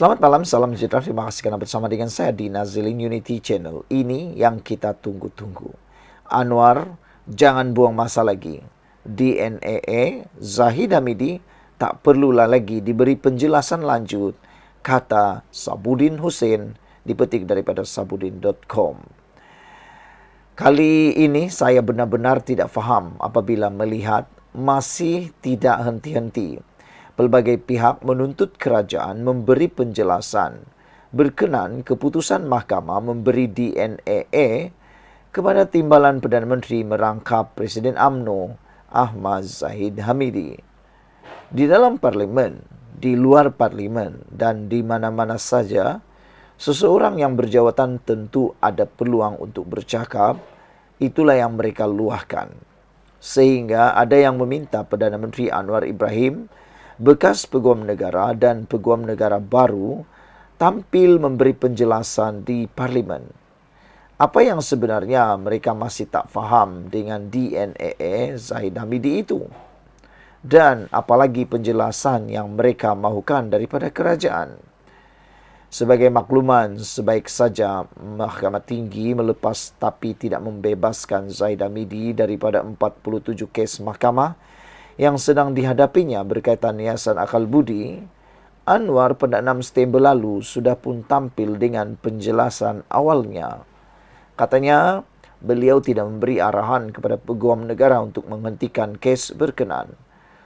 Selamat malam, salam sejahtera. Terima kasih karena bersama dengan saya di Nazilin Unity Channel. Ini yang kita tunggu-tunggu. Anwar, jangan buang masa lagi. DNAA Zahid Hamidi tak perlulah lagi diberi penjelasan lanjut, kata Sabudin Hussein, dipetik daripada sabudin.com. Kali ini saya benar-benar tidak faham apabila melihat masih tidak henti-henti pelbagai pihak menuntut kerajaan memberi penjelasan berkenaan keputusan mahkamah memberi DNAA kepada Timbalan Perdana Menteri merangkap Presiden UMNO Ahmad Zahid Hamidi. Di dalam parlimen, di luar parlimen dan di mana-mana saja, seseorang yang berjawatan tentu ada peluang untuk bercakap. Itulah yang mereka luahkan. Sehingga ada yang meminta Perdana Menteri Anwar Ibrahim, bekas Peguam Negara dan Peguam Negara baru, tampil memberi penjelasan di parlimen. Apa yang sebenarnya mereka masih tak faham dengan DNAA Zahid Hamidi itu? Dan apalagi penjelasan yang mereka mahukan daripada kerajaan? Sebagai makluman, sebaik saja Mahkamah Tinggi melepas tapi tidak membebaskan Zahid Hamidi daripada 47 kes mahkamah yang sedang dihadapinya berkaitan yayasan akal budi, Anwar pada 6 September lalu sudah pun tampil dengan penjelasan awalnya. Katanya, beliau tidak memberi arahan kepada Peguam Negara untuk menghentikan kes berkenaan.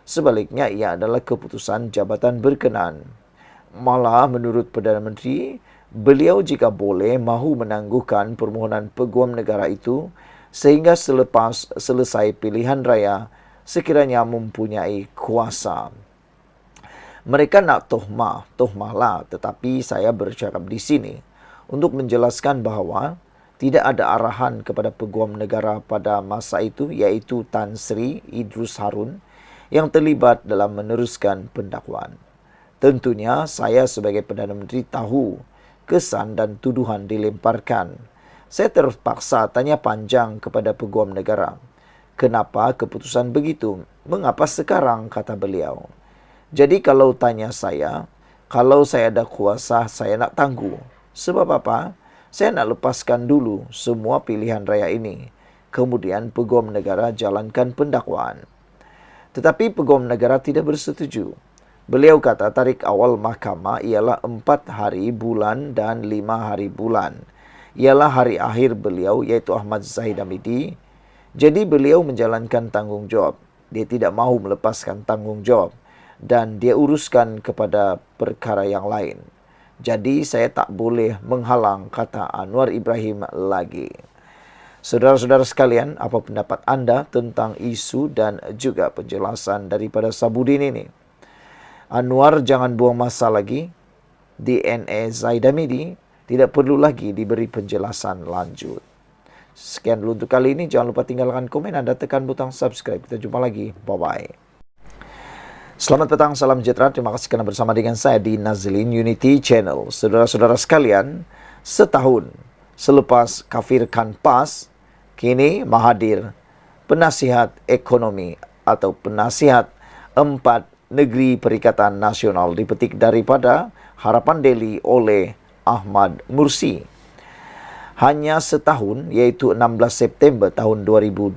Sebaliknya, ia adalah keputusan jabatan berkenaan. Malah menurut Perdana Menteri, beliau jika boleh mahu menangguhkan permohonan Peguam Negara itu sehingga selepas selesai pilihan raya sekiranya mempunyai kuasa. Mereka nak tohmahlah, tetapi saya bercakap di sini untuk menjelaskan bahawa tidak ada arahan kepada Peguam Negara pada masa itu, iaitu Tan Sri Idrus Harun yang terlibat dalam meneruskan pendakwaan. Tentunya saya sebagai Perdana Menteri tahu kesan dan tuduhan dilemparkan. Saya terpaksa tanya panjang kepada Peguam Negara. Kenapa keputusan begitu? Mengapa sekarang? Kata beliau. Jadi kalau tanya saya, kalau saya ada kuasa, saya nak tangguh. Sebab apa? Saya nak lepaskan dulu semua pilihan raya ini. Kemudian Peguam Negara jalankan pendakwaan. Tetapi Peguam Negara tidak bersetuju. Beliau kata tarikh awal mahkamah ialah 4 hari bulan dan 5 hari bulan. Ialah hari akhir beliau, iaitu Ahmad Zahid Hamidi. Jadi beliau menjalankan tanggungjawab. Dia tidak mahu melepaskan tanggungjawab. Dan dia uruskan kepada perkara yang lain. Jadi saya tak boleh menghalang, kata Anwar Ibrahim lagi. Saudara-saudara sekalian, apa pendapat anda tentang isu dan juga penjelasan daripada Sabudin ini? Anwar jangan buang masa lagi. DNA Zahid Hamidi tidak perlu lagi diberi penjelasan lanjut. Sekian dulu untuk kali ini. Jangan lupa tinggalkan komen anda, tekan butang subscribe. Kita jumpa lagi. Bye-bye. Selamat petang, salam sejahtera. Terima kasih kerana bersama dengan saya di Nazilin Unity Channel. Saudara-saudara sekalian, setahun selepas kafirkan PAS, kini Mahathir, penasihat ekonomi atau penasihat 4 Negeri Perikatan Nasional, dipetik daripada Harapan Daily oleh Ahmad Mursi. Hanya setahun, iaitu 16 September tahun 2022,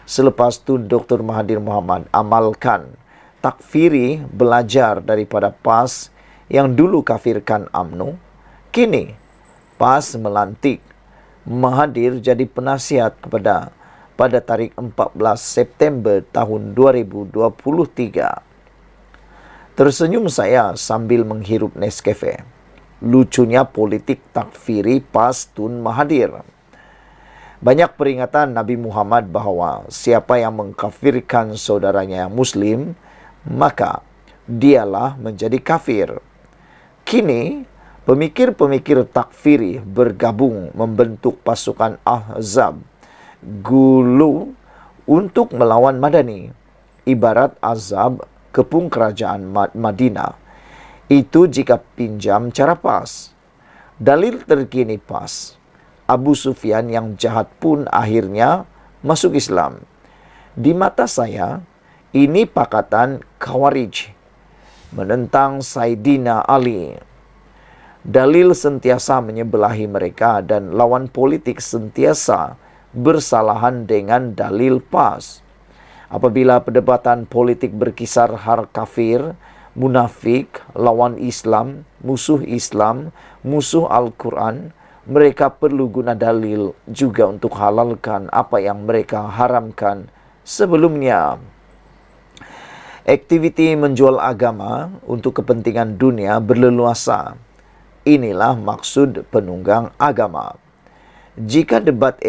selepas tu Dr. Mahathir Mohamad amalkan takfiri belajar daripada PAS yang dulu kafirkan UMNO, kini PAS melantik Mahathir jadi penasihat pada tarikh 14 September tahun 2023. Tersenyum saya sambil menghirup Nescafe. Lucunya politik takfiri PAS Tun Mahathir. Banyak peringatan Nabi Muhammad bahawa siapa yang mengkafirkan saudaranya yang Muslim, maka dialah menjadi kafir. Kini, pemikir-pemikir takfiri bergabung membentuk pasukan Ahzab Gulu untuk melawan Madani. Ibarat Azab kepung kerajaan Madinah. Itu jika pinjam cara PAS. Dalil terkini PAS, Abu Sufyan yang jahat pun akhirnya masuk Islam. Di mata saya, ini pakatan Khawarij. menentang Saidina Ali. Dalil sentiasa menyebelahi mereka dan lawan politik sentiasa bersalahan dengan dalil PAS. Apabila perdebatan politik berkisar har kafir, munafik, lawan Islam, musuh Al-Quran, mereka perlu guna dalil juga untuk halalkan apa yang mereka haramkan sebelumnya. Aktiviti menjual agama untuk kepentingan dunia berleluasa. Inilah maksud penunggang agama. Jika debat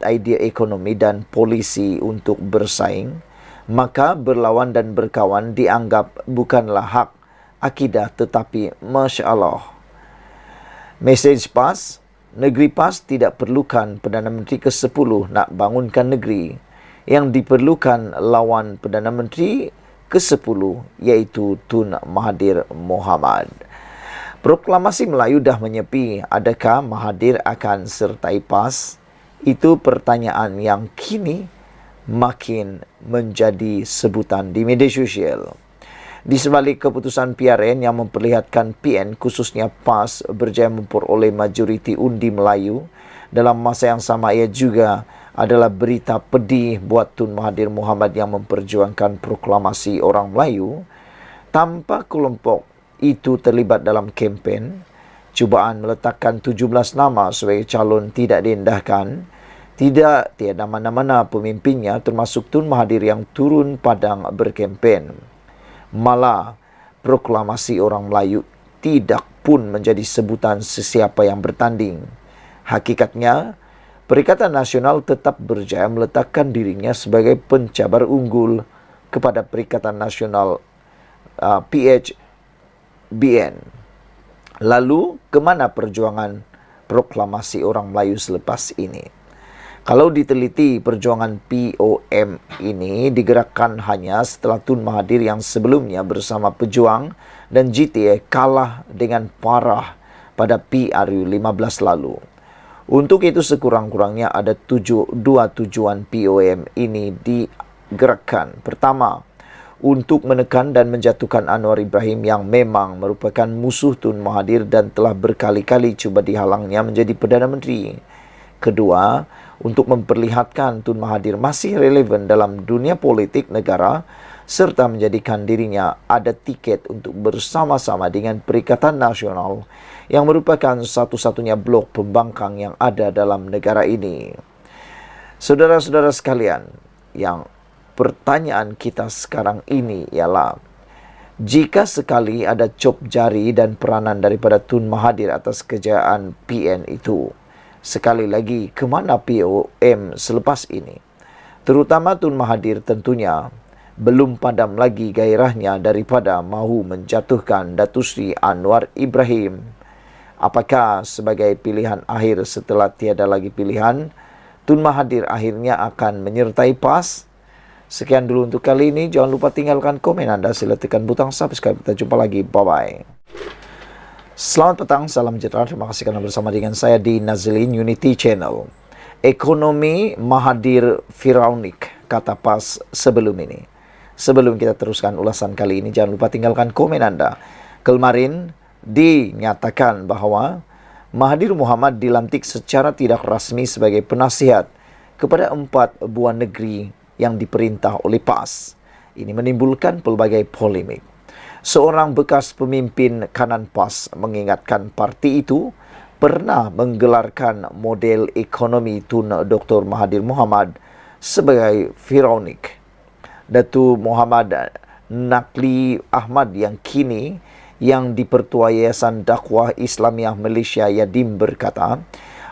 idea ekonomi dan polisi untuk bersaing, maka berlawan dan berkawan dianggap bukanlah hak akidah tetapi masya-Allah. Mesej PAS, negeri PAS tidak perlukan Perdana Menteri ke-10 nak bangunkan negeri. Yang diperlukan lawan Perdana Menteri ke-10 iaitu Tun Mahathir Mohamad. Proklamasi Melayu dah menyepi, adakah Mahathir akan sertai PAS? Itu pertanyaan yang kini makin menjadi sebutan di media sosial. Di sebalik keputusan PRN yang memperlihatkan PN khususnya PAS berjaya memperoleh majoriti undi Melayu, dalam masa yang sama ia juga adalah berita pedih buat Tun Mahathir Mohamad yang memperjuangkan proklamasi orang Melayu tanpa kelompok itu terlibat dalam kempen. Cubaan meletakkan 17 nama sebagai calon tidak diindahkan. Tiada mana-mana pemimpinnya termasuk Tun Mahathir yang turun padang berkempen. Malah proklamasi orang Melayu tidak pun menjadi sebutan sesiapa yang bertanding. Hakikatnya, Perikatan Nasional tetap berjaya meletakkan dirinya sebagai pencabar unggul kepada Perikatan Nasional PHBN. Lalu, kemana perjuangan proklamasi orang Melayu selepas ini? Kalau diteliti, perjuangan POM ini digerakkan hanya setelah Tun Mahathir yang sebelumnya bersama Pejuang dan GTA kalah dengan parah pada PRU 15 lalu. Untuk itu sekurang-kurangnya ada dua tujuan POM ini digerakkan. Pertama, untuk menekan dan menjatuhkan Anwar Ibrahim yang memang merupakan musuh Tun Mahathir dan telah berkali-kali cuba dihalangnya menjadi Perdana Menteri. Kedua, untuk memperlihatkan Tun Mahathir masih relevan dalam dunia politik negara serta menjadikan dirinya ada tiket untuk bersama-sama dengan Perikatan Nasional yang merupakan satu-satunya blok pembangkang yang ada dalam negara ini. Saudara-saudara sekalian, yang pertanyaan kita sekarang ini ialah, jika sekali ada cop jari dan peranan daripada Tun Mahathir atas kejayaan PN itu, sekali lagi kemana POM selepas ini? Terutama Tun Mahathir tentunya belum padam lagi gairahnya daripada mahu menjatuhkan Datuk Seri Anwar Ibrahim. Apakah sebagai pilihan akhir setelah tiada lagi pilihan, Tun Mahathir akhirnya akan menyertai PAS? Sekian dulu untuk kali ini. Jangan lupa tinggalkan komen anda. Sila tekan butang subscribe. Kita jumpa lagi. Bye-bye. Selamat petang. Salam sejahtera. Terima kasih kerana bersama dengan saya di Nazlin Unity Channel. Ekonomi Mahathir Firaunik, kata PAS sebelum ini. Sebelum kita teruskan ulasan kali ini, jangan lupa tinggalkan komen anda. Kemarin dinyatakan bahawa Mahathir Mohamad dilantik secara tidak rasmi sebagai penasihat kepada 4 buah negeri yang diperintah oleh PAS. Ini menimbulkan pelbagai polemik. Seorang bekas pemimpin kanan PAS mengingatkan parti itu pernah menggelarkan model ekonomi Tun Dr. Mahathir Mohamad sebagai Firaunik. Datuk Muhammad Nakli Ahmad yang kini yang dipertua Yayasan Dakwah Islamiah Malaysia Yadim berkata,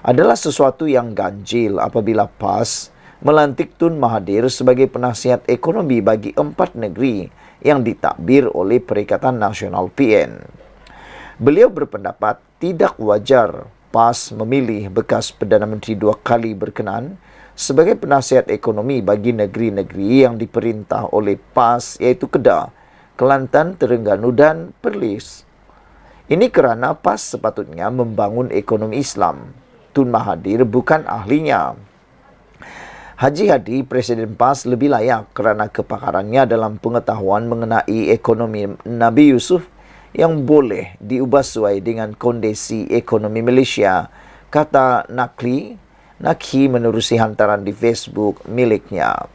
adalah sesuatu yang ganjil apabila PAS melantik Tun Mahathir sebagai penasihat ekonomi bagi 4 negeri yang ditakbir oleh Perikatan Nasional PN. Beliau berpendapat tidak wajar PAS memilih bekas Perdana Menteri 2 kali berkenan sebagai penasihat ekonomi bagi negeri-negeri yang diperintah oleh PAS iaitu Kedah, Kelantan, Terengganu dan Perlis. Ini kerana PAS sepatutnya membangun ekonomi Islam. Tun Mahathir bukan ahlinya. Haji Hadi, Presiden PAS, lebih layak kerana kepakarannya dalam pengetahuan mengenai ekonomi Nabi Yusuf yang boleh diubah sesuai dengan kondisi ekonomi Malaysia, kata Nakhi menerusi hantaran di Facebook miliknya.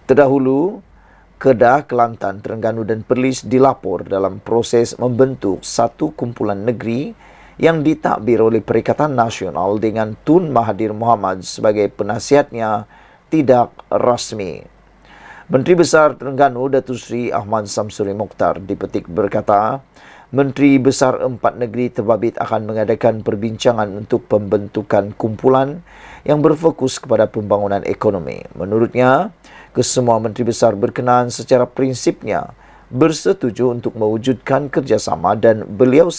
Terdahulu, Kedah, Kelantan, Terengganu dan Perlis dilapor dalam proses membentuk satu kumpulan negeri yang ditadbir oleh Perikatan Nasional dengan Tun Mahathir Mohamad sebagai penasihatnya tidak rasmi. Menteri Besar Terengganu Datuk Seri Ahmad Samsuri Mokhtar dipetik berkata, Menteri Besar empat negeri terbabit akan mengadakan perbincangan untuk pembentukan kumpulan yang berfokus kepada pembangunan ekonomi. Menurutnya, kesemua Menteri Besar berkenaan secara prinsipnya bersetuju untuk mewujudkan kerjasama dan beliau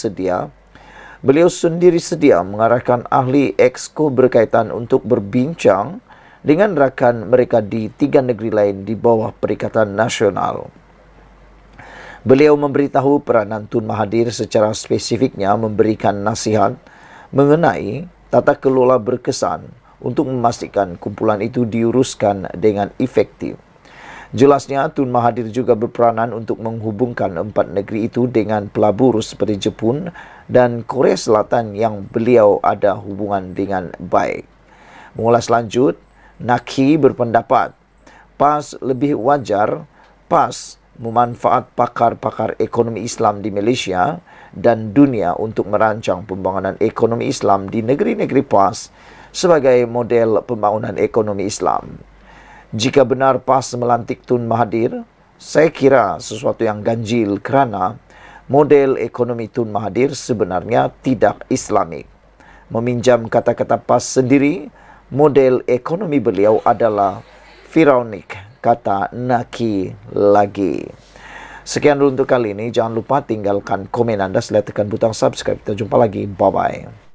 sendiri sedia mengarahkan ahli Exco berkaitan untuk berbincang dengan rakan mereka di 3 negeri lain di bawah Perikatan Nasional. Beliau memberitahu peranan Tun Mahathir secara spesifiknya memberikan nasihat mengenai tata kelola berkesan untuk memastikan kumpulan itu diuruskan dengan efektif. Jelasnya, Tun Mahathir juga berperanan untuk menghubungkan 4 negeri itu dengan pelabur seperti Jepun dan Korea Selatan yang beliau ada hubungan dengan baik. Mengulas lanjut, Nakhi berpendapat PAS lebih wajar PAS memanfaat pakar-pakar ekonomi Islam di Malaysia dan dunia untuk merancang pembangunan ekonomi Islam di negeri-negeri PAS sebagai model pembangunan ekonomi Islam. Jika benar PAS melantik Tun Mahathir, saya kira sesuatu yang ganjil kerana model ekonomi Tun Mahathir sebenarnya tidak Islamik. Meminjam kata-kata PAS sendiri, model ekonomi beliau adalah Firaunik, kata Nakhi lagi. Sekian dulu untuk kali ini. Jangan lupa tinggalkan komen anda, sila tekan butang subscribe. Kita jumpa lagi. Bye-bye.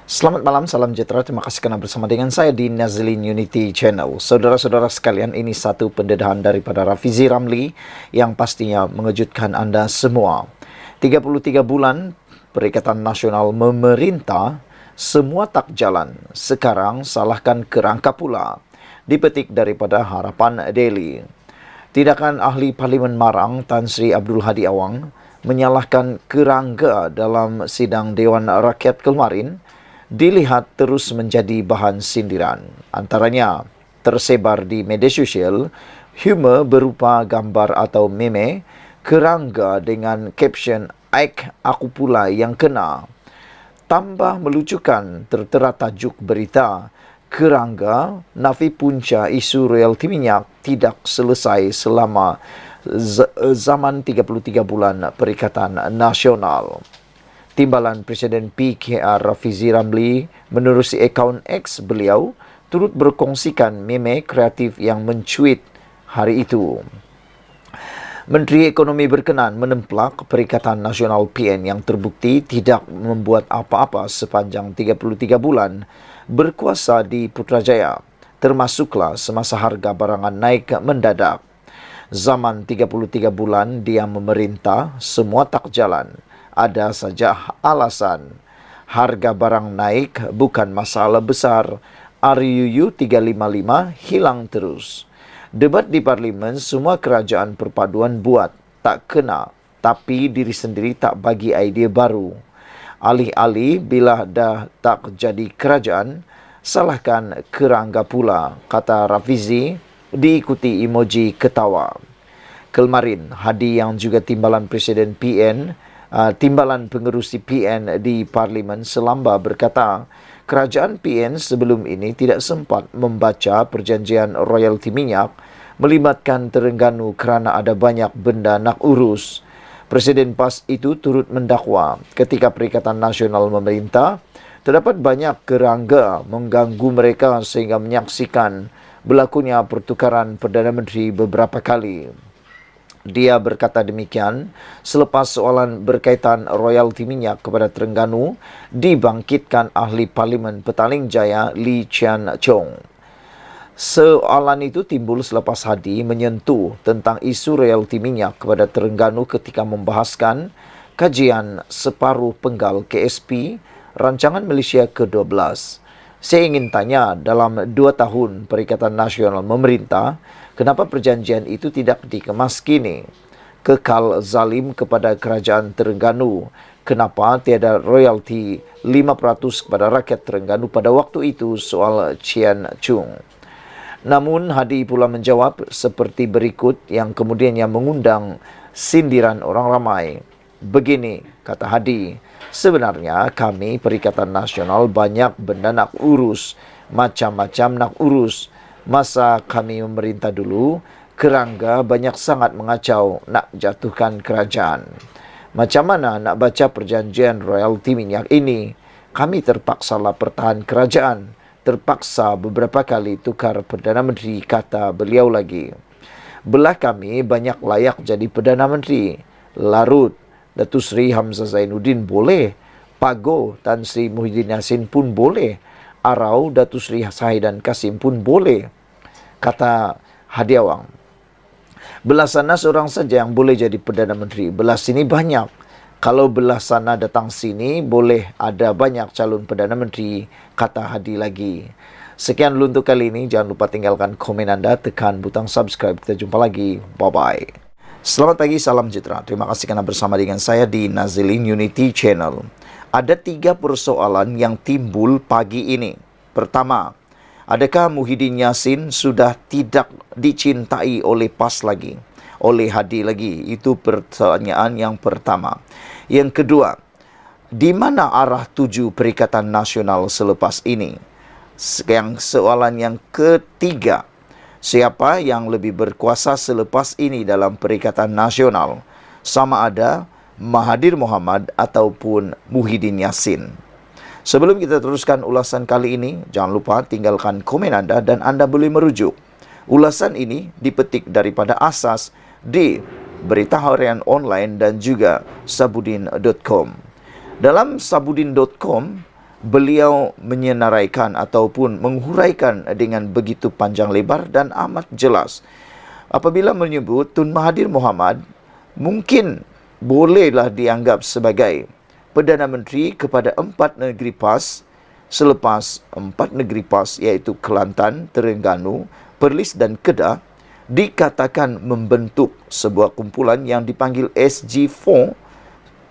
Selamat malam, salam sejahtera. Terima kasih kerana bersama dengan saya di Nazlin Unity Channel. Saudara-saudara sekalian, ini satu pendedahan daripada Rafizi Ramli yang pastinya mengejutkan anda semua. 33 bulan Perikatan Nasional memerintah, semua tak jalan. Sekarang salahkan kerangka pula. Dipetik daripada Harapan Daily. Tidakkan ahli Parlimen Marang Tan Sri Abdul Hadi Awang menyalahkan kerangka dalam sidang Dewan Rakyat kemarin dilihat terus menjadi bahan sindiran. Antaranya tersebar di media sosial humor berupa gambar atau meme kerangka dengan caption "Aik aku pula yang kena". Tambah melucukan tertera tajuk berita kerangka nafi punca isu royalti minyak tidak selesai selama zaman 33 bulan Perikatan Nasional. Timbalan Presiden PKR Rafizi Ramli menerusi akaun X beliau turut berkongsikan meme kreatif yang mencuit hari itu. Menteri Ekonomi berkenan menemplak Perikatan Nasional PN yang terbukti tidak membuat apa-apa sepanjang 33 bulan berkuasa di Putrajaya, termasuklah semasa harga barangan naik mendadak. Zaman 33 bulan dia memerintah, semua tak jalan. Ada saja alasan. Harga barang naik bukan masalah besar. RUU 355 hilang terus. Debat di Parlimen, semua kerajaan perpaduan buat, tak kena, tapi diri sendiri tak bagi idea baru. Alih-alih bila dah tak jadi kerajaan, salahkan kerangka pula, kata Rafizi, diikuti emoji ketawa. Kemarin, Hadi yang juga timbalan Presiden PN, timbalan pengerusi PN di Parlimen Selamba berkata, kerajaan PN sebelum ini tidak sempat membaca perjanjian royalti minyak melibatkan Terengganu kerana ada banyak benda nak urus. Presiden PAS itu turut mendakwa ketika Perikatan Nasional memerintah, terdapat banyak kerangka mengganggu mereka sehingga menyaksikan berlakunya pertukaran Perdana Menteri beberapa kali. Dia berkata demikian selepas soalan berkaitan royalti minyak kepada Terengganu dibangkitkan ahli Parlimen Petaling Jaya Lee Chian Chong. Soalan itu timbul selepas Hadi menyentuh tentang isu royalti minyak kepada Terengganu ketika membahaskan kajian separuh penggal KSP Rancangan Malaysia ke-12. Saya ingin tanya, dalam 2 tahun Perikatan Nasional memerintah, kenapa perjanjian itu tidak dikemas kini? Kekal zalim kepada kerajaan Terengganu. Kenapa tiada royalti 5% kepada rakyat Terengganu pada waktu itu? Soal Cian Chung. Namun Hadi pula menjawab seperti berikut yang kemudiannya mengundang sindiran orang ramai. Begini, kata Hadi, sebenarnya kami Perikatan Nasional banyak benda nak urus, macam-macam nak urus. Masa kami memerintah dulu, kerangga banyak sangat mengacau nak jatuhkan kerajaan. Macam mana nak baca perjanjian royalti minyak ini? Kami terpaksalah pertahan kerajaan. Terpaksa beberapa kali tukar Perdana Menteri, kata beliau lagi. Belah kami banyak layak jadi Perdana Menteri. Larut, Datuk Seri Hamzah Zainuddin boleh. Pago, Tan Sri Muhyiddin Yassin pun boleh. Arau, Datuk Seri Sahidan Kasim pun boleh, kata Hadi Awang. Belah sana seorang saja yang boleh jadi Perdana Menteri. Belah sini banyak. Kalau belah sana datang sini, boleh ada banyak calon Perdana Menteri, kata Hadi lagi. Sekian dulu untuk kali ini. Jangan lupa tinggalkan komen anda, tekan butang subscribe. Kita jumpa lagi. Bye-bye. Selamat pagi, salam sejahtera. Terima kasih kerana bersama dengan saya di Nazilin Unity Channel. Ada 3 persoalan yang timbul pagi ini. Pertama, adakah Muhyiddin Yassin sudah tidak dicintai oleh PAS lagi? Oleh Hadi lagi? Itu pertanyaan yang pertama. Yang kedua, di mana arah tuju Perikatan Nasional selepas ini? Yang soalan yang ketiga, siapa yang lebih berkuasa selepas ini dalam Perikatan Nasional? Sama ada Mahathir Mohamad ataupun Muhyiddin Yassin? Sebelum kita teruskan ulasan kali ini, jangan lupa tinggalkan komen anda dan anda boleh merujuk. Ulasan ini dipetik daripada asas di Berita Harian Online dan juga Sabudin.com. Dalam Sabudin.com, beliau menyenaraikan ataupun menghuraikan dengan begitu panjang lebar dan amat jelas. Apabila menyebut Tun Mahathir Mohamad mungkin bolehlah dianggap sebagai Perdana Menteri kepada 4 negeri PAS selepas 4 negeri PAS iaitu Kelantan, Terengganu, Perlis dan Kedah dikatakan membentuk sebuah kumpulan yang dipanggil SG4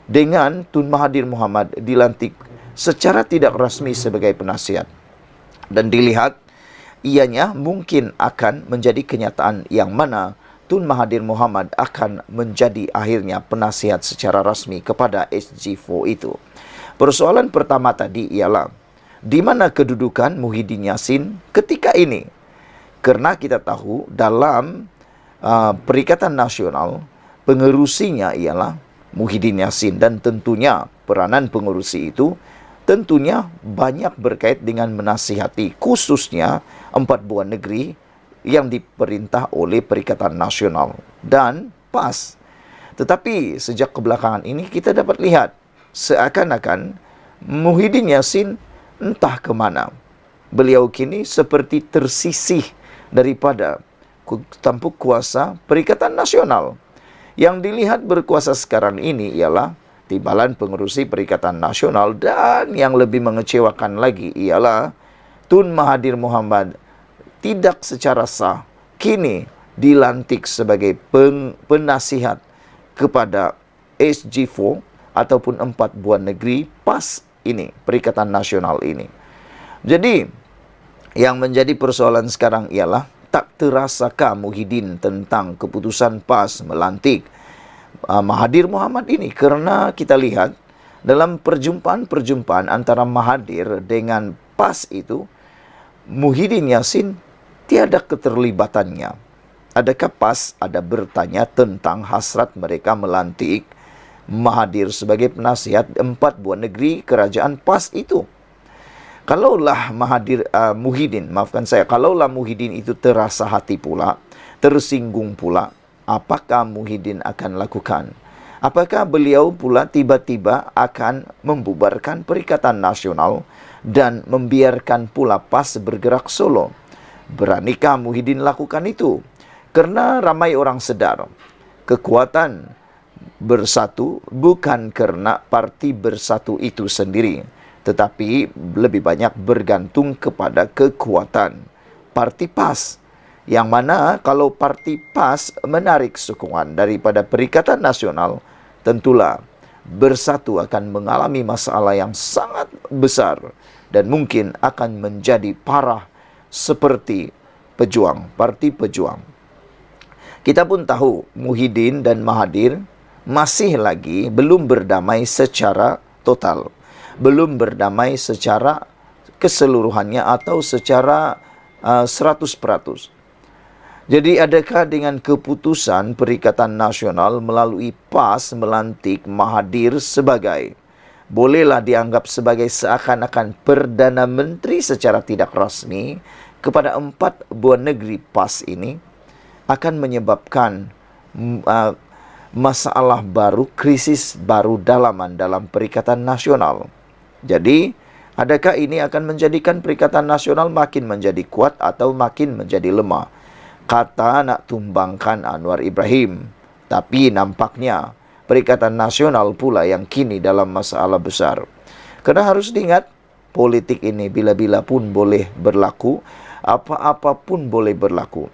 dengan Tun Mahathir Mohamad dilantik secara tidak rasmi sebagai penasihat. Dan dilihat ianya mungkin akan menjadi kenyataan yang mana Tun Mahathir Mohamad akan menjadi akhirnya penasihat secara rasmi kepada SG4 itu. Persoalan pertama tadi ialah di mana kedudukan Muhyiddin Yassin ketika ini? Kerana kita tahu dalam Perikatan Nasional, pengerusinya ialah Muhyiddin Yassin dan tentunya peranan pengerusi itu tentunya banyak berkait dengan menasihati khususnya 4 buah negeri yang diperintah oleh Perikatan Nasional dan PAS. Tetapi sejak kebelakangan ini kita dapat lihat seakan-akan Muhyiddin Yassin entah ke mana. Beliau kini seperti tersisih daripada tampuk kuasa Perikatan Nasional. Yang dilihat berkuasa sekarang ini ialah timbalan pengerusi Perikatan Nasional dan yang lebih mengecewakan lagi ialah Tun Mahathir Mohamad tidak secara sah kini dilantik sebagai penasihat kepada SG4 ataupun 4 buah negeri PAS ini, Perikatan Nasional ini. Jadi yang menjadi persoalan sekarang ialah tak terasakah Muhyiddin tentang keputusan PAS melantik Mahathir Mohamad ini? Kerana kita lihat dalam perjumpaan-perjumpaan antara Mahathir dengan PAS itu, Muhyiddin Yassin tiada keterlibatannya. Adakah PAS ada bertanya tentang hasrat mereka melantik Mahathir sebagai penasihat 4 buah negeri kerajaan PAS itu? Kalaulah kalaulah Muhyiddin itu terasa hati pula, tersinggung pula, apakah Muhyiddin akan lakukan? Apakah beliau pula tiba-tiba akan membubarkan Perikatan Nasional dan membiarkan pula PAS bergerak solo? Beranikah Muhyiddin lakukan itu? Kerana ramai orang sedar, kekuatan bersatu bukan kerana parti bersatu itu sendiri, tetapi lebih banyak bergantung kepada kekuatan parti PAS. Yang mana kalau parti PAS menarik sokongan daripada Perikatan Nasional, tentulah Bersatu akan mengalami masalah yang sangat besar dan mungkin akan menjadi parah seperti Parti Pejuang. Kita pun tahu Muhyiddin dan Mahathir masih lagi belum berdamai secara total. Belum berdamai secara keseluruhannya atau secara 100%. Jadi adakah dengan keputusan Perikatan Nasional melalui PAS melantik Mahathir sebagai, bolehlah dianggap sebagai seakan-akan Perdana Menteri secara tidak rasmi kepada 4 buah negeri PAS ini, akan menyebabkan masalah baru, krisis baru dalam Perikatan Nasional. Jadi, adakah ini akan menjadikan Perikatan Nasional makin menjadi kuat atau makin menjadi lemah? Kata nak tumbangkan Anwar Ibrahim, tapi nampaknya Perikatan Nasional pula yang kini dalam masalah besar. Kerana harus diingat, politik ini bila-bila pun boleh berlaku, apa-apa pun boleh berlaku.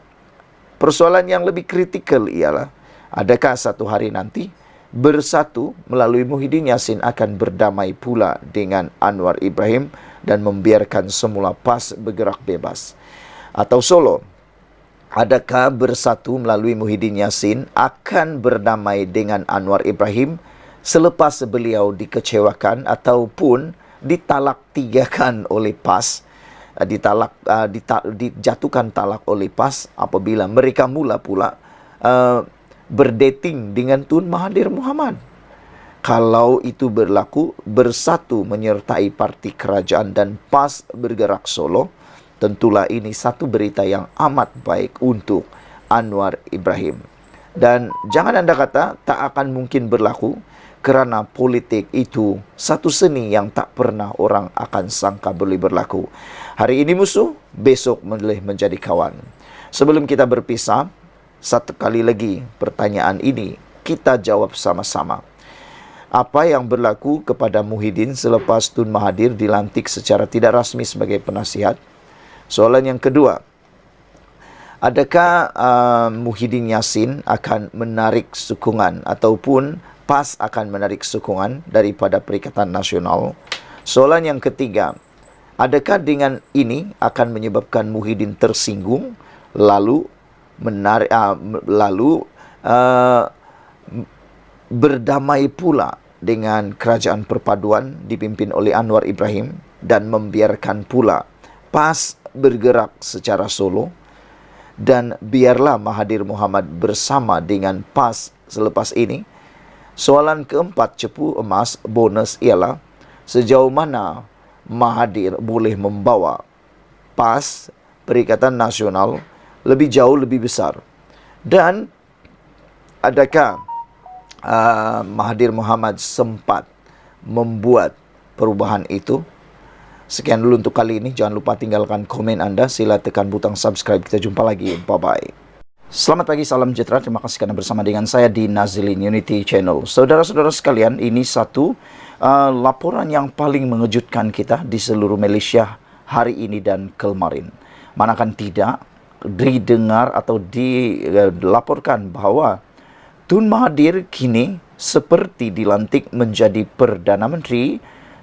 Persoalan yang lebih kritikal ialah, adakah satu hari nanti Bersatu melalui Muhyiddin Yassin akan berdamai pula dengan Anwar Ibrahim dan membiarkan semula PAS bergerak bebas? Atau Solo, adakah Bersatu melalui Muhyiddin Yassin akan berdamai dengan Anwar Ibrahim selepas beliau dikecewakan ataupun ditalak tigakan oleh PAS, dijatuhkan talak oleh PAS apabila mereka mula pula berdating dengan Tun Mahathir Mohamad? Kalau itu berlaku, Bersatu menyertai parti kerajaan dan PAS bergerak solo, tentulah ini satu berita yang amat baik untuk Anwar Ibrahim. Dan jangan anda kata tak akan mungkin berlaku, kerana politik itu satu seni yang tak pernah orang akan sangka boleh berlaku. Hari ini musuh, besok boleh menjadi kawan. Sebelum kita berpisah, satu kali lagi pertanyaan ini kita jawab sama-sama. Apa yang berlaku kepada Muhyiddin selepas Tun Mahathir dilantik secara tidak rasmi sebagai penasihat? Soalan yang kedua, adakah Muhyiddin Yassin akan menarik sokongan ataupun PAS akan menarik sokongan daripada Perikatan Nasional? Soalan yang ketiga, adakah dengan ini akan menyebabkan Muhyiddin tersinggung lalu berdamai pula dengan kerajaan perpaduan dipimpin oleh Anwar Ibrahim dan membiarkan pula PAS bergerak secara solo, dan biarlah Mahathir Mohamad bersama dengan PAS selepas ini? Soalan keempat, cepu emas bonus ialah, sejauh mana Mahathir boleh membawa PAS Perikatan Nasional lebih jauh, lebih besar? Dan adakah Mahathir Mohamad sempat membuat perubahan itu? Sekian dulu untuk kali ini. Jangan lupa tinggalkan komen anda. Sila tekan butang subscribe. Kita jumpa lagi. Bye-bye. Selamat pagi, salam sejahtera. Terima kasih kerana bersama dengan saya di Nazilin Unity Channel. Saudara-saudara sekalian, ini satu laporan yang paling mengejutkan kita di seluruh Malaysia hari ini dan kemarin. Manakan tidak didengar atau dilaporkan bahawa Tun Mahathir kini seperti dilantik menjadi Perdana Menteri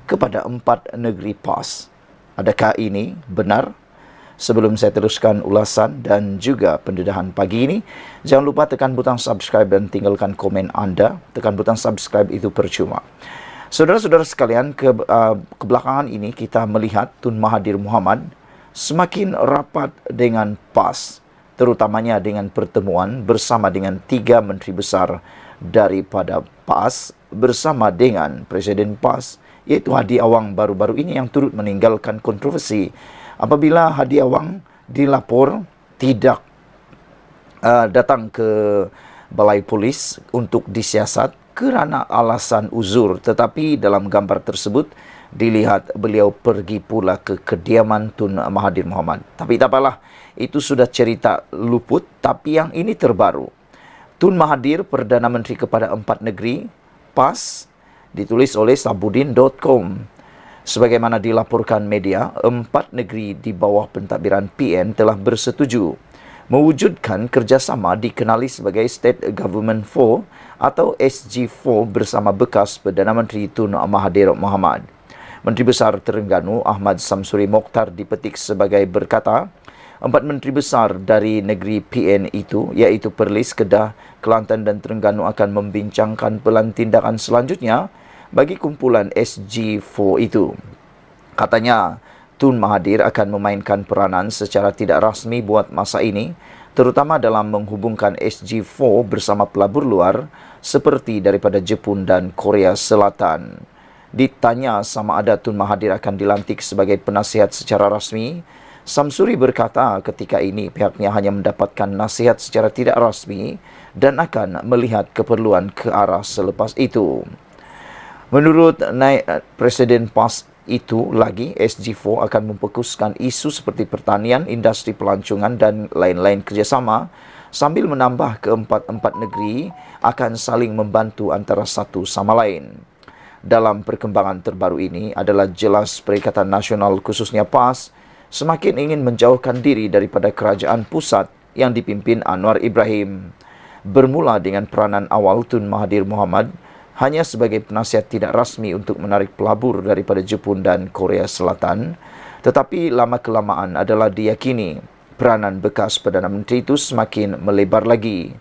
kepada 4 negeri PAS. Adakah ini benar? Sebelum saya teruskan ulasan dan juga pendedahan pagi ini, jangan lupa tekan butang subscribe dan tinggalkan komen anda. Tekan butang subscribe itu percuma. Saudara-saudara sekalian, kebelakangan ini kita melihat Tun Mahathir Mohamad semakin rapat dengan PAS, terutamanya dengan pertemuan bersama dengan 3 menteri besar daripada PAS bersama dengan Presiden PAS, iaitu Hadi Awang baru-baru ini yang turut meninggalkan kontroversi apabila Hadi Awang dilapor tidak datang ke balai polis untuk disiasat kerana alasan uzur, tetapi dalam gambar tersebut dilihat beliau pergi pula ke kediaman Tun Mahathir Mohamad. Tapi tak apalah, itu sudah cerita luput. Tapi yang ini terbaru, Tun Mahathir Perdana Menteri kepada 4 negeri PAS, ditulis oleh Sabudin.com. Sebagaimana dilaporkan media, 4 negeri di bawah pentadbiran PN telah bersetuju mewujudkan kerjasama dikenali sebagai State Government 4 atau SG4 bersama bekas Perdana Menteri Tun Mahathir Mohamad. Menteri Besar Terengganu Ahmad Samsuri Mokhtar dipetik sebagai berkata, 4 menteri besar dari negeri PN itu, iaitu Perlis, Kedah, Kelantan dan Terengganu akan membincangkan pelan tindakan selanjutnya bagi kumpulan SG4 itu. Katanya, Tun Mahathir akan memainkan peranan secara tidak rasmi buat masa ini, terutama dalam menghubungkan SG4 bersama pelabur luar seperti daripada Jepun dan Korea Selatan. Ditanya sama ada Tun Mahathir akan dilantik sebagai penasihat secara rasmi, Samsuri berkata ketika ini pihaknya hanya mendapatkan nasihat secara tidak rasmi dan akan melihat keperluan ke arah selepas itu. Menurut Presiden PAS itu lagi, SG4 akan memfokuskan isu seperti pertanian, industri pelancongan dan lain-lain kerjasama sambil menambah keempat-empat negeri akan saling membantu antara satu sama lain. Dalam perkembangan terbaru ini adalah jelas Perikatan Nasional khususnya PAS semakin ingin menjauhkan diri daripada kerajaan pusat yang dipimpin Anwar Ibrahim. Bermula dengan peranan awal Tun Mahathir Mohamad hanya sebagai penasihat tidak rasmi untuk menarik pelabur daripada Jepun dan Korea Selatan, tetapi lama-kelamaan adalah diyakini peranan bekas Perdana Menteri itu semakin melebar lagi.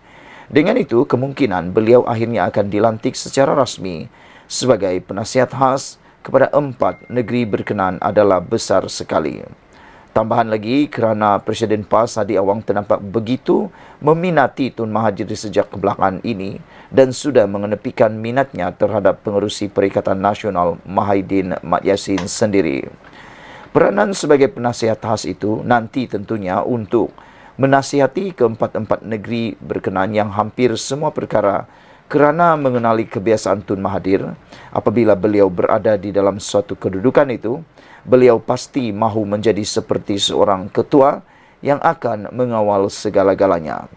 Dengan itu, kemungkinan beliau akhirnya akan dilantik secara rasmi sebagai penasihat khas kepada 4 negeri berkenaan adalah besar sekali. Tambahan lagi, kerana Presiden PAS Hadi Awang ternampak begitu meminati Tun Mahathir sejak kebelakangan ini dan sudah mengenepikan minatnya terhadap pengerusi Perikatan Nasional Mahathir Mat Yassin sendiri. Peranan sebagai penasihat khas itu nanti tentunya untuk menasihati keempat-empat negeri berkenaan yang hampir semua perkara kerana mengenali kebiasaan Tun Mahathir. Apabila beliau berada di dalam suatu kedudukan itu, beliau pasti mahu menjadi seperti seorang ketua yang akan mengawal segala-galanya.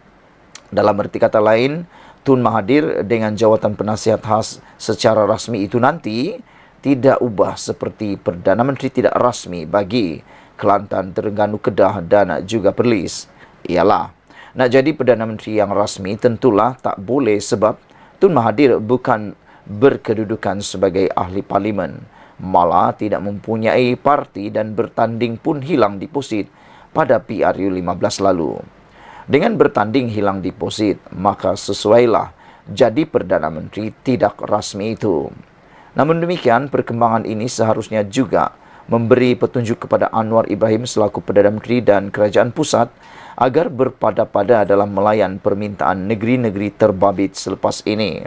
Dalam erti kata lain, Tun Mahathir dengan jawatan penasihat khas secara rasmi itu nanti tidak ubah seperti Perdana Menteri tidak rasmi bagi Kelantan, Terengganu, Kedah dan juga Perlis. Ialah, nak jadi Perdana Menteri yang rasmi tentulah tak boleh sebab Tun Mahathir bukan berkedudukan sebagai ahli parlimen, malah tidak mempunyai parti dan bertanding pun hilang deposit pada PRU 15 lalu. Dengan bertanding hilang deposit, maka sesuailah jadi Perdana Menteri tidak rasmi itu. Namun demikian, perkembangan ini seharusnya juga memberi petunjuk kepada Anwar Ibrahim selaku Perdana Menteri dan Kerajaan Pusat agar berpada-pada dalam melayan permintaan negeri-negeri terbabit selepas ini.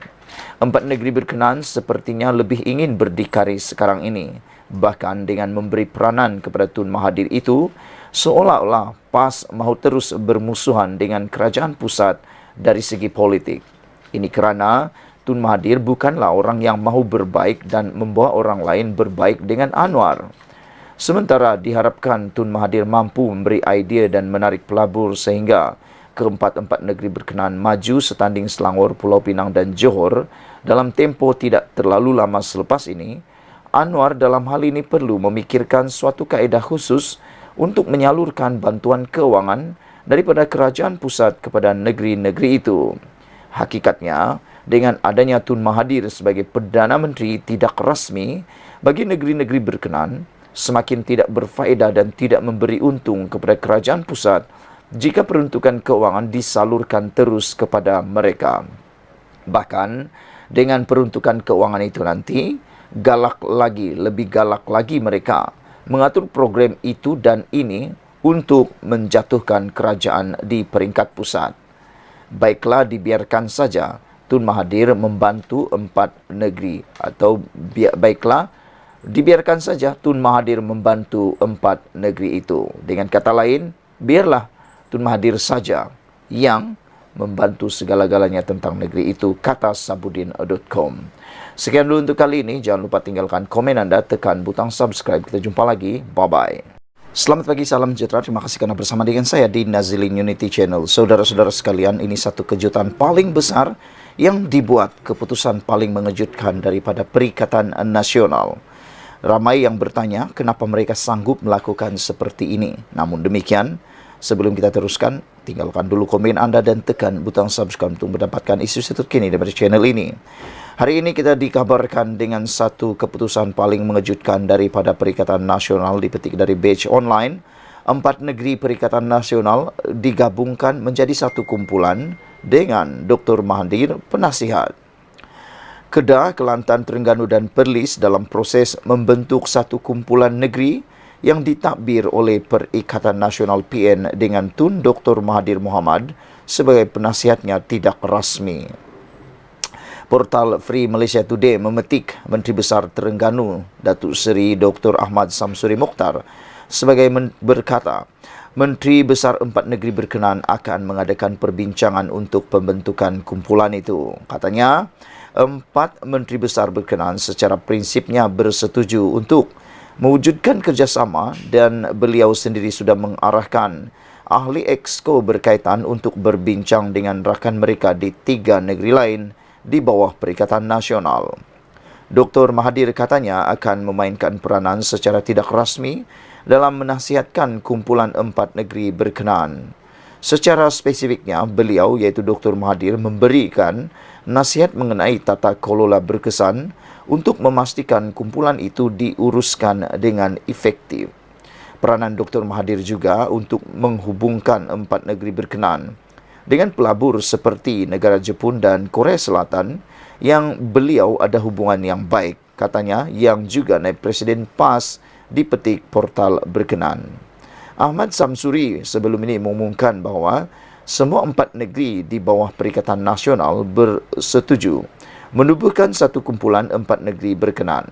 4 negeri berkenaan sepertinya lebih ingin berdikari sekarang ini, bahkan dengan memberi peranan kepada Tun Mahathir itu, seolah-olah PAS mahu terus bermusuhan dengan kerajaan pusat dari segi politik. Ini kerana Tun Mahathir bukanlah orang yang mahu berbaik dan membawa orang lain berbaik dengan Anwar. Sementara diharapkan Tun Mahathir mampu memberi idea dan menarik pelabur sehingga keempat-empat negeri berkenaan maju setanding Selangor, Pulau Pinang dan Johor dalam tempoh tidak terlalu lama selepas ini. Anwar dalam hal ini perlu memikirkan suatu kaedah khusus untuk menyalurkan bantuan keuangan daripada kerajaan pusat kepada negeri-negeri itu. Hakikatnya, dengan adanya Tun Mahathir sebagai Perdana Menteri tidak rasmi bagi negeri-negeri berkenaan, semakin tidak berfaedah dan tidak memberi untung kepada kerajaan pusat jika peruntukan keuangan disalurkan terus kepada mereka. Bahkan, dengan peruntukan keuangan itu nanti, lebih galak lagi mereka mengatur program itu dan ini untuk menjatuhkan kerajaan di peringkat pusat. Baiklah, dibiarkan saja Tun Mahathir membantu 4 negeri atau dibiarkan saja Tun Mahathir membantu 4 negeri itu. Dengan kata lain, biarlah Tun Mahathir saja yang membantu segala-galanya tentang negeri itu, kata Sabudin.com. Sekian dulu untuk kali ini. Jangan lupa tinggalkan komen anda, tekan butang subscribe. Kita jumpa lagi. Bye-bye. Selamat pagi, salam sejahtera. Terima kasih karena bersama dengan saya di Nazilin Unity Channel. Saudara-saudara sekalian, ini satu kejutan paling besar yang dibuat, keputusan paling mengejutkan daripada Perikatan Nasional. Ramai yang bertanya kenapa mereka sanggup melakukan seperti ini. Namun demikian, sebelum kita teruskan, tinggalkan dulu komen anda dan tekan butang subscribe untuk mendapatkan isu terkini dari channel ini. Hari ini kita dikabarkan dengan satu keputusan paling mengejutkan daripada Perikatan Nasional dipetik dari Batch Online. 4 negeri Perikatan Nasional digabungkan menjadi satu kumpulan dengan Dr. Mahathir penasihat. Kedah, Kelantan, Terengganu dan Perlis dalam proses membentuk satu kumpulan negeri yang ditadbir oleh Perikatan Nasional PN dengan Tun Dr. Mahathir Mohamad sebagai penasihatnya tidak rasmi. Portal Free Malaysia Today memetik Menteri Besar Terengganu Datuk Seri Dr. Ahmad Samsuri Mokhtar sebagai berkata, Menteri Besar 4 negeri berkenan akan mengadakan perbincangan untuk pembentukan kumpulan itu. Katanya, 4 Menteri Besar berkenan secara prinsipnya bersetuju untuk mewujudkan kerjasama dan beliau sendiri sudah mengarahkan ahli Exco berkaitan untuk berbincang dengan rakan mereka di 3 negeri lain di bawah Perikatan Nasional. Dr. Mahathir katanya akan memainkan peranan secara tidak rasmi dalam menasihatkan kumpulan 4 negeri berkenaan. Secara spesifiknya, beliau iaitu Dr. Mahathir memberikan nasihat mengenai tata kelola berkesan untuk memastikan kumpulan itu diuruskan dengan efektif. Peranan Dr. Mahathir juga untuk menghubungkan 4 negeri berkenaan dengan pelabur seperti negara Jepun dan Korea Selatan yang beliau ada hubungan yang baik, katanya, yang juga naib Presiden PAS dipetik portal berkenaan. Ahmad Samsuri sebelum ini mengumumkan bahawa semua 4 negeri di bawah Perikatan Nasional bersetuju menubuhkan satu kumpulan 4 negeri berkenaan.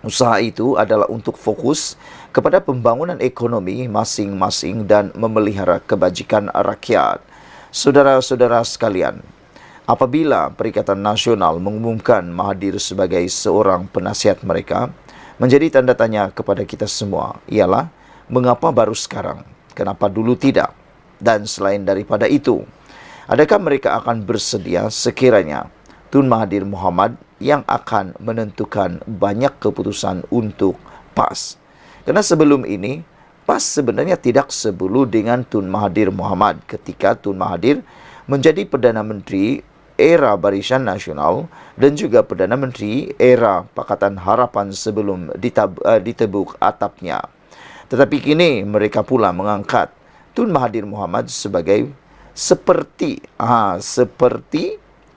Usaha itu adalah untuk fokus kepada pembangunan ekonomi masing-masing dan memelihara kebajikan rakyat. Saudara-saudara sekalian, apabila Perikatan Nasional mengumumkan Mahathir sebagai seorang penasihat mereka, menjadi tanda tanya kepada kita semua ialah mengapa baru sekarang? Kenapa dulu tidak? Dan selain daripada itu, adakah mereka akan bersedia sekiranya Tun Mahathir Mohamad yang akan menentukan banyak keputusan untuk PAS? Karena sebelum ini, PAS sebenarnya tidak sebelu dengan Tun Mahathir Mohamad ketika Tun Mahathir menjadi Perdana Menteri era Barisan Nasional dan juga Perdana Menteri era Pakatan Harapan sebelum ditebuk atapnya. Tetapi kini mereka pula mengangkat Tun Mahathir Mohamad sebagai seperti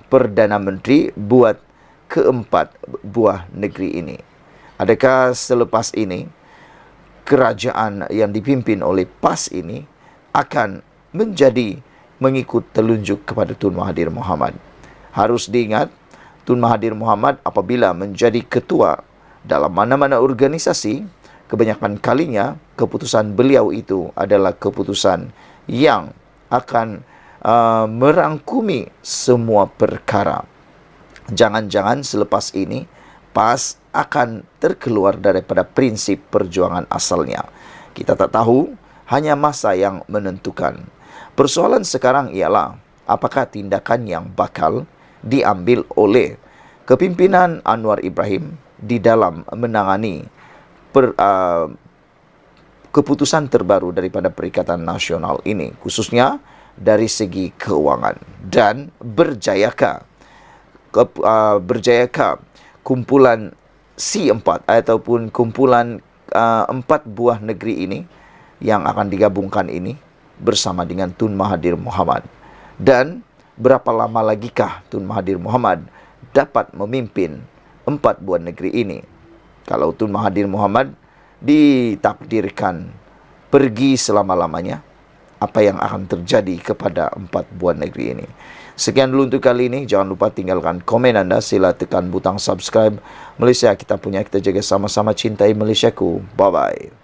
Perdana Menteri buat keempat buah negeri ini. Adakah selepas ini kerajaan yang dipimpin oleh PAS ini akan menjadi mengikut telunjuk kepada Tun Mahathir Mohamad? Harus diingat, Tun Mahathir Mohamad apabila menjadi ketua dalam mana-mana organisasi, kebanyakan kalinya keputusan beliau itu adalah keputusan yang akan merangkumi semua perkara. Jangan-jangan selepas ini PAS akan terkeluar daripada prinsip perjuangan asalnya. Kita tak tahu, hanya masa yang menentukan. Persoalan sekarang ialah apakah tindakan yang bakal diambil oleh kepimpinan Anwar Ibrahim di dalam menangani keputusan terbaru daripada Perikatan Nasional ini, khususnya dari segi keuangan, dan berjayakah kumpulan C4 ataupun kumpulan 4 buah negeri ini yang akan digabungkan ini bersama dengan Tun Mahathir Mohamad. Dan berapa lama lagikah Tun Mahathir Mohamad dapat memimpin 4 buah negeri ini? Kalau Tun Mahathir Mohamad ditakdirkan pergi selama-lamanya, apa yang akan terjadi kepada 4 buah negeri ini? Sekian dulu untuk kali ini. Jangan lupa tinggalkan komen anda. Sila tekan butang subscribe. Malaysia kita punya, kita jaga sama-sama, cintai Malaysiaku. Bye-bye.